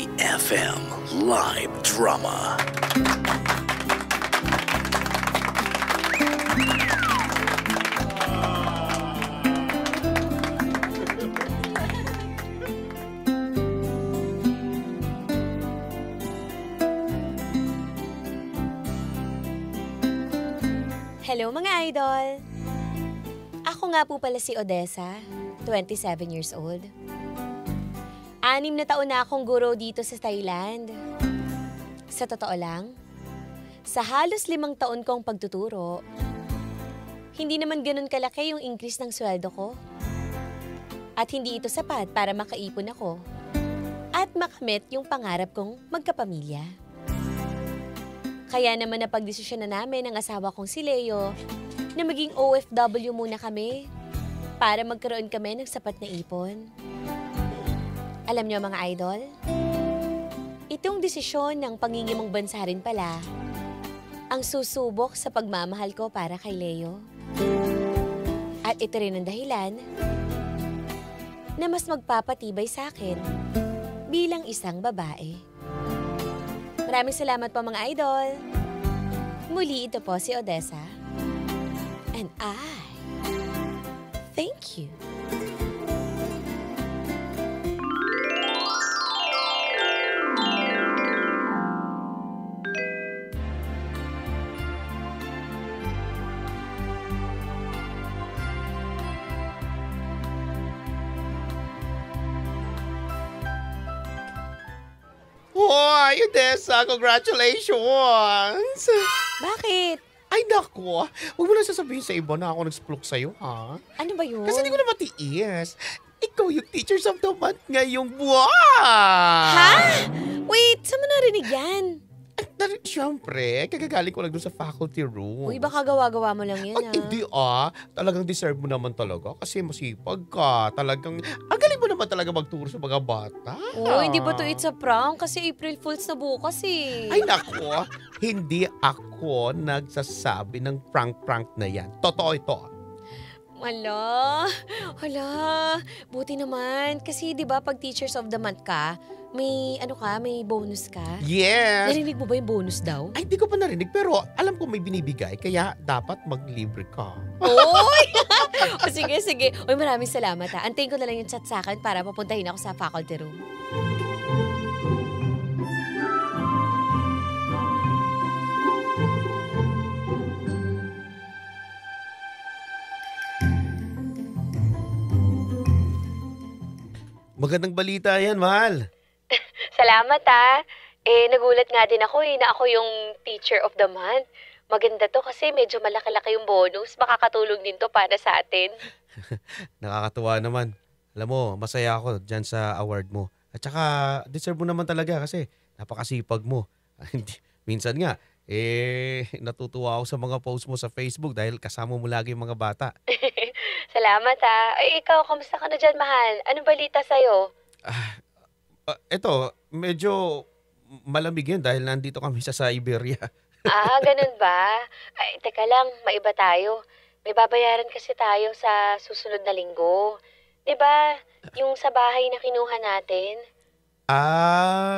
FM Live Drama. Hello mga idol! Ako nga po pala si Odessa, 27 years old. 6 na taon na akong guro dito sa Thailand. Sa totoo lang, sa halos 5 taon kong pagtuturo, hindi naman ganun kalaki yung increase ng sweldo ko. At hindi ito sapat para makaipon ako at makamit yung pangarap kong magkapamilya. Kaya naman napagdesisyon na namin ng asawa kong si Leo na maging OFW muna kami para magkaroon kami ng sapat na ipon. Alam niyo mga idol, itong desisyon ng pangingimong bansa rin pala ang susubok sa pagmamahal ko para kay Leo. At ito rin ang dahilan na mas magpapatibay sa akin bilang isang babae. Maraming salamat po mga idol. Muli ito po si Odessa. And I thank you. Hoy, Odessa, congratulations! Bakit? Ay, naku. Huwag mo na sasabihin sa iba na ako nag-splok sa'yo, ha? Ano ba yun? Kasi hindi ko na matiis. Ikaw yung Teachers of the Month ngayong buwan! Ha? Wait, saan mo narinig yan? Siyempre, kagagaling ko lang doon sa faculty room. Uy, baka gawa-gawa mo lang yan Ay, hindi Talagang deserve mo naman talaga kasi masipag ka. Talagang, ang galing mo naman talaga magturo sa mga bata. Oh, hindi ba to it's a prank? Kasi April Fools na bukas eh. Ay, naku. Hindi ako nagsasabi ng prank-prank na yan. Totoo ito. Hala, buti naman. Kasi di ba pag Teachers of the Month ka, may may bonus ka? Yes! Narinig mo ba yung bonus daw? Ay, di ko pa narinig. Pero alam ko may binibigay. Kaya dapat maglibre ka. Oy! O sige. Uy, maraming salamat ha. Antayin ko na lang yung chat sa akin para papuntahin ako sa faculty room. Magandang balita yan, mahal. Salamat ha. Nagulat nga din ako na ako yung Teacher of the Month. Maganda to kasi medyo malaki-laki yung bonus. Makakatulong din to para sa atin. Nakakatuwa naman. Alam mo, masaya ako dyan sa award mo. At saka, deserve mo naman talaga kasi napakasipag mo. Minsan nga, natutuwa ako sa mga posts mo sa Facebook dahil kasama mo lagi yung mga bata. Salamat ha. Ay, ikaw, kamusta ka na dyan, mahal? Anong balita sa'yo? Eto, medyo malamig yun dahil nandito kami sa Siberia. Ganun ba? Ay, teka lang, maiba tayo. May babayaran kasi tayo sa susunod na linggo. 'Di ba? Yung sa bahay na kinuha natin.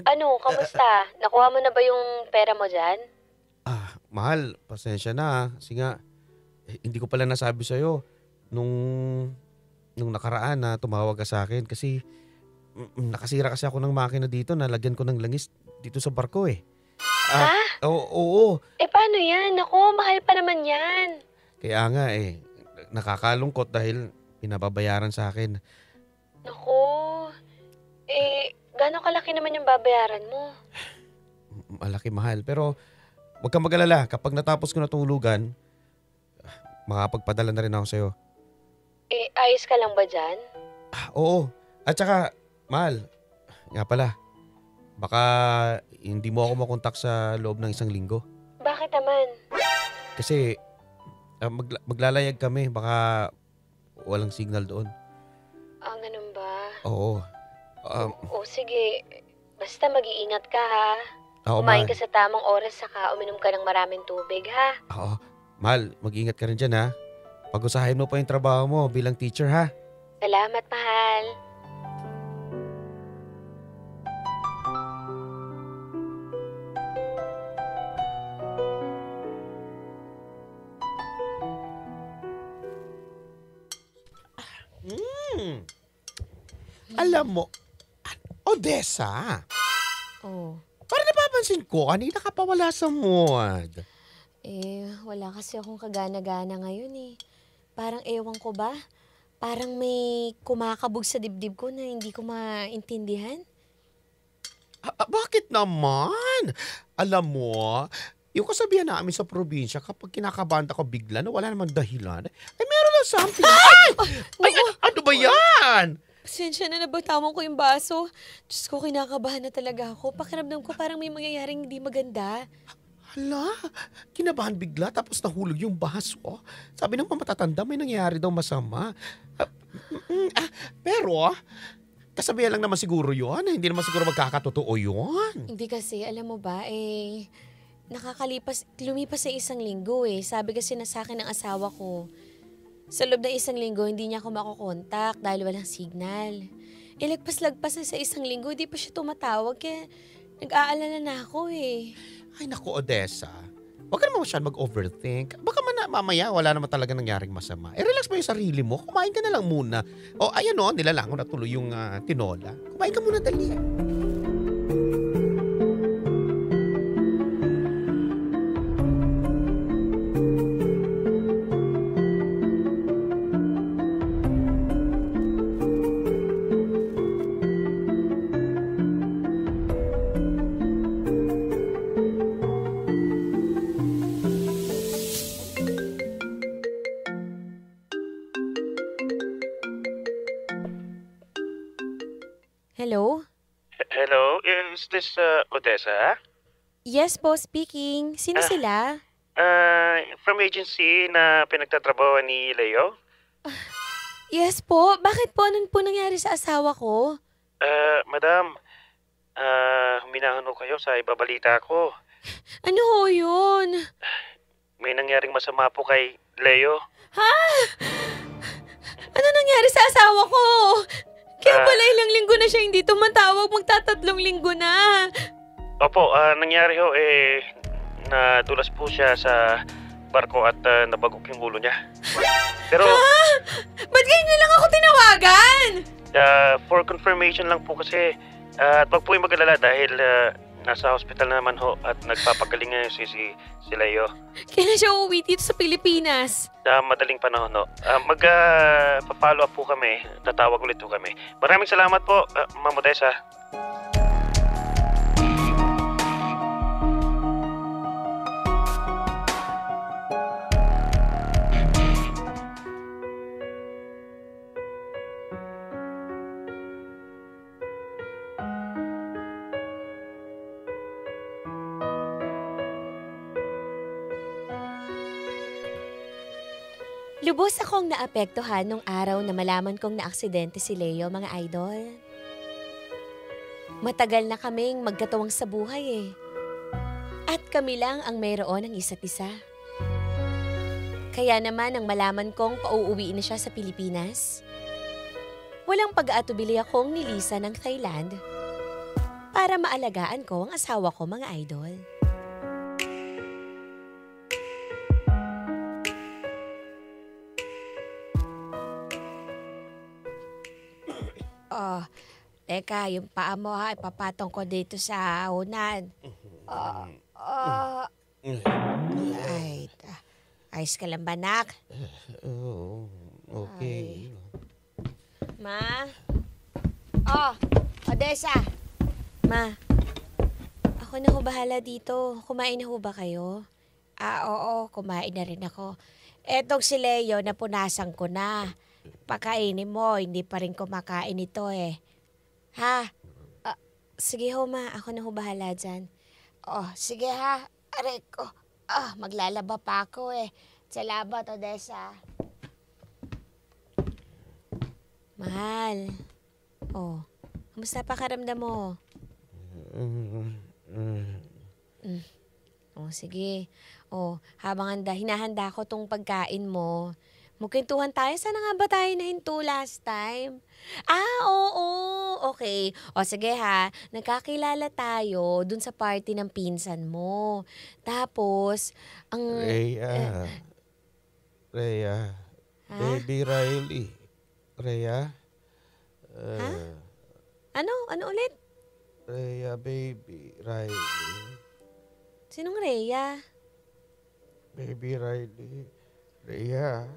Ano, kamusta? Nakuha mo na ba yung pera mo dyan? Mahal, pasensya na. Kasi nga, hindi ko pala nasabi sa'yo nung nakaraan na tumawag ka sa akin kasi nakasira kasi ako ng makina dito, nalagyan ko ng langis dito sa barko eh. Oo. Paano yan? Naku, mahal pa naman yan. Kaya nga nakakalungkot dahil pinababayaran sa akin. Naku, gano'ng kalaki naman yung babayaran mo? Malaki, mahal. Pero huwag kang mag-alala, kapag natapos ko na tulugan, makapagpadala na rin ako sa'yo. Ayos ka lang ba dyan? Oo. At saka, mahal, nga pala, baka hindi mo ako makontak sa loob ng 1 linggo. Bakit naman? Kasi maglalayag kami, baka walang signal doon. Ganun ba? Oo. Sige. Basta mag-iingat ka ha. Kumain ka sa tamang oras saka uminom ka ng maraming tubig ha. Oo. Mahal, mag-ingat ka rin dyan ha. Pag-usahin mo pa yung trabaho mo bilang teacher ha. Salamat, mahal. Alam mo, Odessa, Oh, parang napapansin ko, kanina ka pa wala sa mood. wala kasi akong kagana-gana ngayon eh. Parang ewan ko ba? Parang may kumakabog sa dibdib ko na hindi ko maintindihan. Bakit naman? Alam mo, yung kasabihan namin sa probinsya, kapag kinakabanta ko bigla na wala namang dahilan, ay meron lang something. Ay, ano ba yan? Pasensya na, nabatawan ko yung baso. Diyos ko, kinakabahan na talaga ako. Pakiramdam ko parang may mangyayaring hindi maganda. Hala, kinabahan bigla tapos nahulog yung baso. Sabi ng mga matatanda, may nangyayari daw masama. Pero, kasabihan lang naman siguro yun. Hindi naman siguro magkakatotoo yun. Hindi kasi, alam mo ba, lumipas sa isang linggo eh. Sabi kasi na sa akin ng asawa ko, sa loob ng isang linggo, hindi niya ako makokontak dahil walang signal. Lagpas-lagpas na sa isang linggo, hindi pa siya tumatawag, kaya nag-aalala na ako eh. Ay naku, Odessa. Huwag ka naman masyadong mag-overthink. Baka mamaya wala naman talaga nangyaring masama. Relax mo yung sarili mo. Kumain ka na lang muna. O ayan o, nilalang ko na tuloy yung tinola. Kumain ka muna dali. Hello? Hello, is this Odessa? Yes po, speaking. Sino sila? From agency na pinagtatrabaho ni Leo? Yes po. Bakit po? Anong po nangyari sa asawa ko? Madam, huminahan ho kayo sa ibabalita ko. Ano ho yun? May nangyaring masama po kay Leo. Ha? Ano nangyari sa asawa ko? Kaya pala ilang linggo na siya hindi tumatawag. Magtatatlong linggo na. Opo, nangyari ho nadulas po siya sa barko at nabagok yung ulo niya. Pero, Ba't kayo niyo lang ako tinawagan? for confirmation lang po kasi, at wag po yung mag-alala dahil nasa hospital naman ho at nagpapagaling ngayon si Leo. Kailan siya uuwi dito sa Pilipinas? Madaling panahon, no? Pa-follow up po kami. Tatawag ulit po kami. Maraming salamat po, Ma'am Odessa. Lubos akong naapektuhan nung araw na malaman kong naaksidente si Leo, mga idol. Matagal na kaming magkatuwang sa buhay eh. At kami lang ang mayroon ng isa't isa. Kaya naman nang malaman kong pauuwiin na siya sa Pilipinas, walang pag-aatubili akong nilisan ng Thailand para maalagaan ko ang asawa ko, mga idol. Teka, yung paa mo ha, ipapatong ko dito sa unan. Ay, ayos ka lang ba, nak? Oh, okay. Ma? Odessa! Ma, ako na ho bahala dito. Kumain na ho ba kayo? Oo, kumain na rin ako. Etong si Leo, napunasan ko na. Pakainin mo, hindi pa rin kumakain ito eh. Ha? Sige ho, ma. Ako na ho bahala dyan. Sige ha. Aray ko. Maglalaba pa ako eh. Salamat, Odessa. Mahal. Kamusta pakiramdam mo? Sige. Habang hinahanda ko tong pagkain mo, magkwentuhan tayo. Sana nga ba tayo nahinto last time? Oo. Okay. Sige ha. Nagkakilala tayo dun sa party ng pinsan mo. Tapos, Rhea. Ha? Baby Riley. Rhea. Ano? Ano ulit? Rhea, baby, Riley. Sinong Rhea? Baby Riley. Rhea.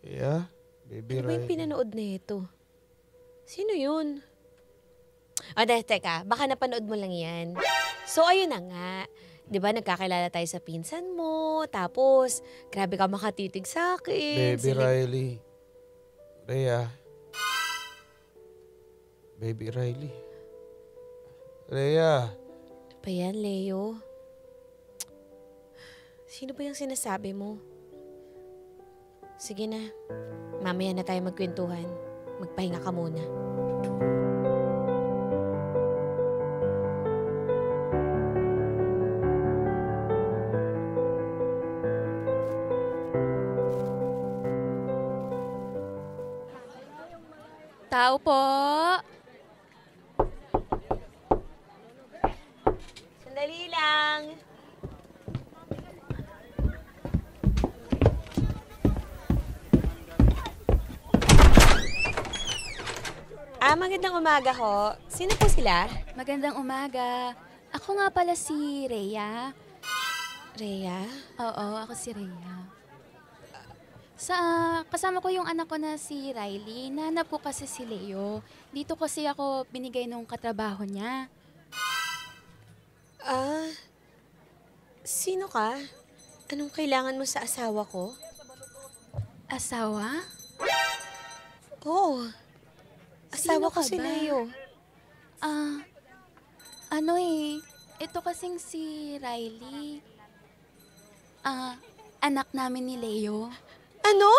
Rhea, baby Ano ba yung Riley. pinanood na ito? Sino yun? Teka, baka napanood mo lang yan. So, ayun na nga. 'Di ba nagkakilala tayo sa pinsan mo, tapos grabe ka makatitig sa akin. Baby Riley. Rhea. Baby Riley. Rhea. Ano ba yan, Leo? Sino ba yung sinasabi mo? Sige na, mamaya na tayo magkwentuhan. Magpahinga ka muna. Tao po. Sandali lang. Magandang umaga ho. Sino po sila? Magandang umaga. Ako nga pala si Rhea. Rhea? Oo, ako si Rhea. Kasama ko yung anak ko na si Riley. Nanap ko kasi si Leo. Dito kasi ako binigay nung katrabaho niya. Sino ka? Anong kailangan mo sa asawa ko? Asawa? Oo. Asawa Sino ko ka si ba? Leo. Ito kasing si Riley. Anak namin ni Leo. Ano?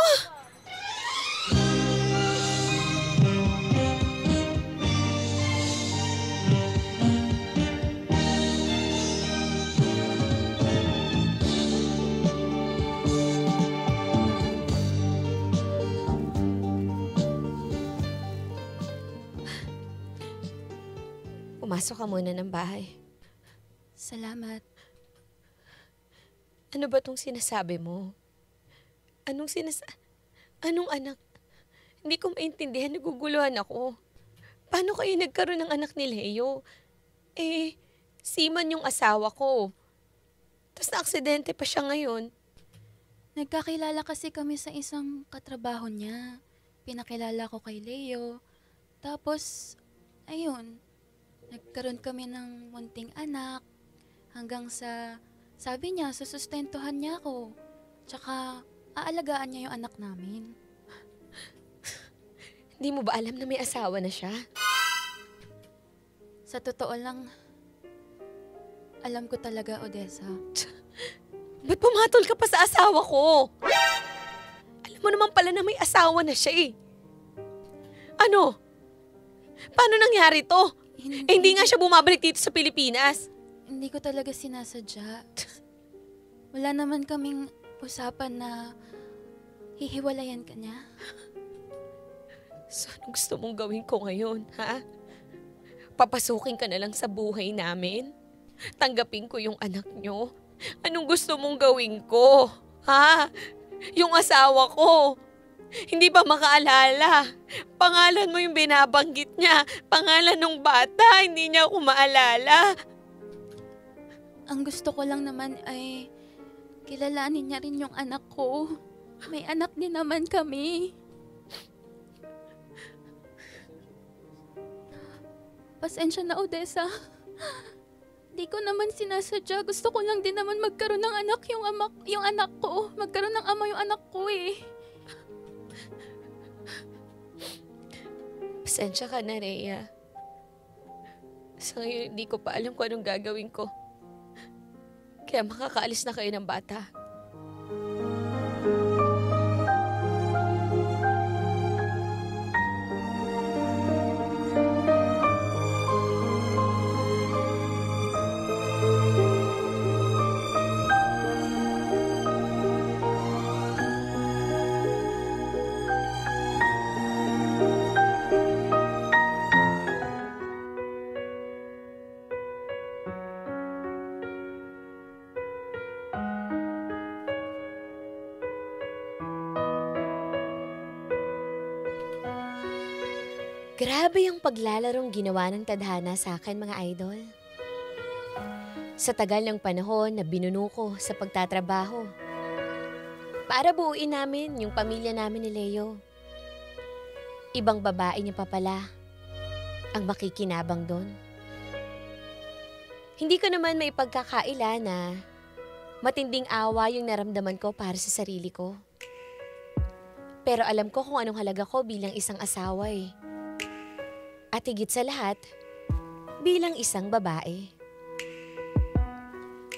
Pumasok ka muna ng bahay. Salamat. Ano ba tong sinasabi mo? Anong anak? Hindi ko maintindihan, naguguluhan ako. Paano kayo nagkaroon ng anak ni Leo? Seaman yung asawa ko. Tapos na-aksidente pa siya ngayon. Nagkakilala kasi kami sa isang katrabaho niya. Pinakilala ko kay Leo. Tapos, ayun, nagkaroon kami ng munting anak. Hanggang sa, sabi niya, susustentuhan niya ako. Tsaka, aalagaan niya yung anak namin. Hindi mo ba alam na may asawa na siya? Sa totoo lang, alam ko talaga, Odessa. Ba't pumatol ka pa sa asawa ko? Alam mo naman pala na may asawa na siya eh. Ano? Paano nangyari to? Hindi nga siya bumabalik dito sa Pilipinas. Hindi ko talaga sinasadya. Wala naman kaming usapan na hihiwalayan ka niya. So, anong gusto mong gawin ko ngayon, ha? Papasukin ka na lang sa buhay namin? Tanggapin ko yung anak nyo? Anong gusto mong gawin ko? Ha? Yung asawa ko? Hindi ba makaalala? Pangalan mo yung binabanggit niya. Pangalan ng bata, hindi niya ako maalala. Ang gusto ko lang naman ay kilalanin niya rin yung anak ko. May anak din naman kami. Pasensya na, Odessa. Di ko naman sinasadya. Gusto ko lang din naman magkaroon ng anak yung anak ko. Magkaroon ng ama yung anak ko eh. Pasensya ka na, Rhea. Sa ngayon, hindi ko pa alam kung anong gagawin ko. Kaya makakaalis na kayo ng bata. Grabe yung paglalarong ginawa ng tadhana sa akin, mga idol. Sa tagal ng panahon na binuno ko sa pagtatrabaho, para buuin namin yung pamilya namin ni Leo. Ibang babae niya pa pala ang makikinabang doon. Hindi ko naman may pagkakaila na matinding awa yung naramdaman ko para sa sarili ko. Pero alam ko kung anong halaga ko bilang isang asawa eh. At higit sa lahat, bilang isang babae.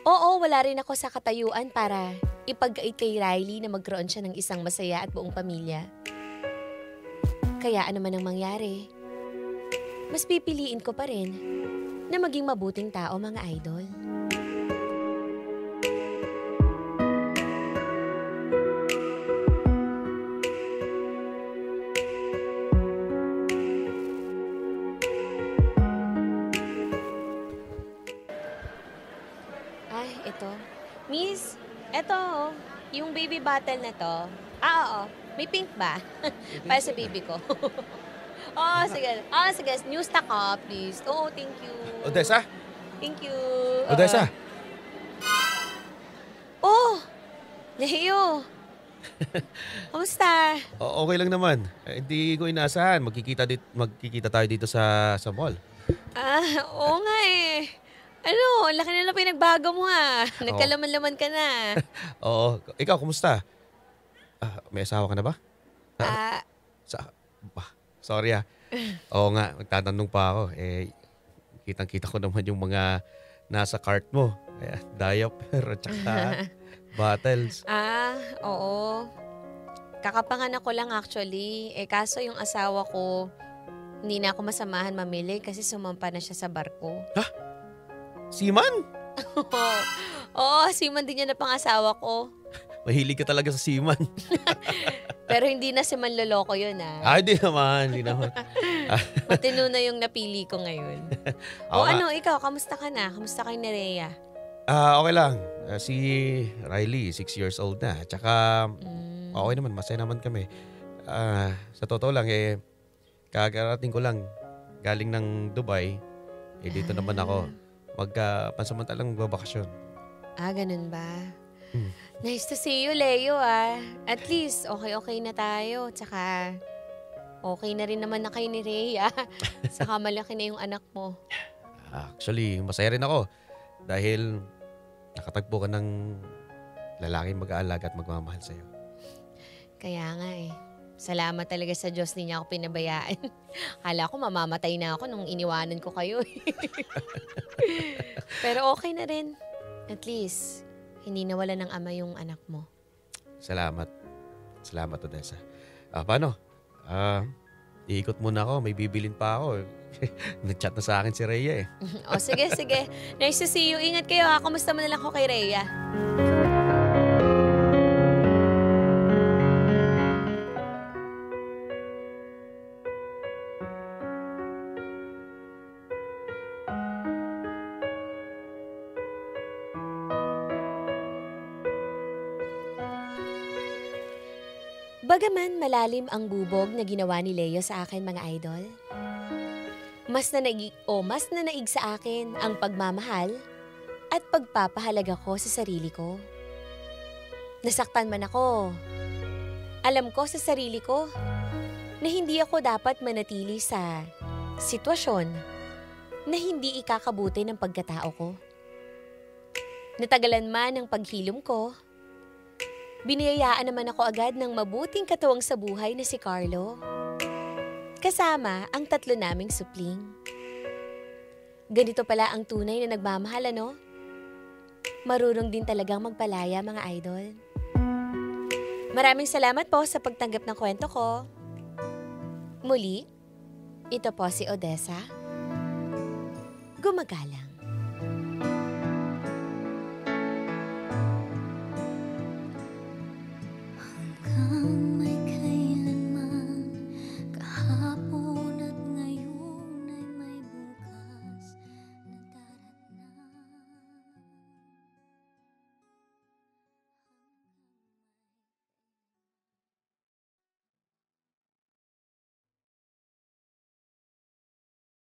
Oo, wala rin ako sa katayuan para ipagkait kay Riley na magkaroon siya ng isang masaya at buong pamilya. Kaya ano man ang mangyari, mas pipiliin ko pa rin na maging mabuting tao, mga idol. Ay, ito. Miss, ito, yung baby bottle na to. Oo. May pink ba? Para sa baby ko. Sige. Sige. New stock please. Oo, thank you. Odessa? Thank you. Odessa? Leo. Kamusta? Okay lang naman. Hindi ko inaasahan. Magkikita tayo dito sa mall. Oo nga eh. Ano, laki na lang pinagbago mo Nagkalaman-laman ka na. Oo. Ikaw, kumusta? May asawa ka na ba? Sorry Oo nga, magtatanong pa ako. Kitang-kita ko naman yung mga nasa cart mo. Diaper at saka bottles. Oo. Kakapanganak ko lang actually. Kaso yung asawa ko, hindi na ako masamahan mamili kasi sumampa na siya sa barko. Seaman? Oo, seaman din niya na pang-asawa ko. Mahilig ka talaga sa seaman. Pero hindi na si manloloko yun Hindi naman. Matino na yung napili ko ngayon. Ikaw, kamusta ka na? Kamusta kay Nerea? Okay lang. Si Riley, 6 years old na. Tsaka, okay naman. Masaya naman kami. Sa totoo lang, kakarating ko lang galing ng Dubai. Dito naman ako. Pansamantalang babakasyon. Ganun ba? Nice to see you, Leo At least, okay na tayo. Tsaka, okay na rin naman na kayo ni Rhea. Saka malaki na yung anak mo. Actually, masaya rin ako. Dahil nakatagpo ka ng lalaking mag-aalaga at magmamahal sa'yo. Kaya nga Salamat talaga sa Diyos, hindi niya ako pinabayaan. Akala ko mamamatay na ako nung iniwanan ko kayo. Pero okay na rin. At least, hindi nawala ng ama yung anak mo. Salamat. Salamat, Odessa. Paano? Iikot muna ako. May bibilin pa ako. Nag-chat na sa akin si Rhea Sige. Nice to see you. Ingat kayo Kamusta mo na lang ako kay Rhea? Bagaman malalim ang bubog na ginawa ni Leo sa akin, mga idol, mas nanaig sa akin ang pagmamahal at pagpapahalaga ko sa sarili ko. Nasaktan man ako, alam ko sa sarili ko na hindi ako dapat manatili sa sitwasyon na hindi ikakabuti ng pagkatao ko. Natagalan man ang paghilom ko, biniyayaan naman ako agad ng mabuting katuwang sa buhay na si Carlo. Kasama ang 3 naming supling. Ganito pala ang tunay na nagmamahal, ano? Marunong din talagang magpalaya, mga idol. Maraming salamat po sa pagtanggap ng kwento ko. Muli, ito po si Odessa. Gumagalang.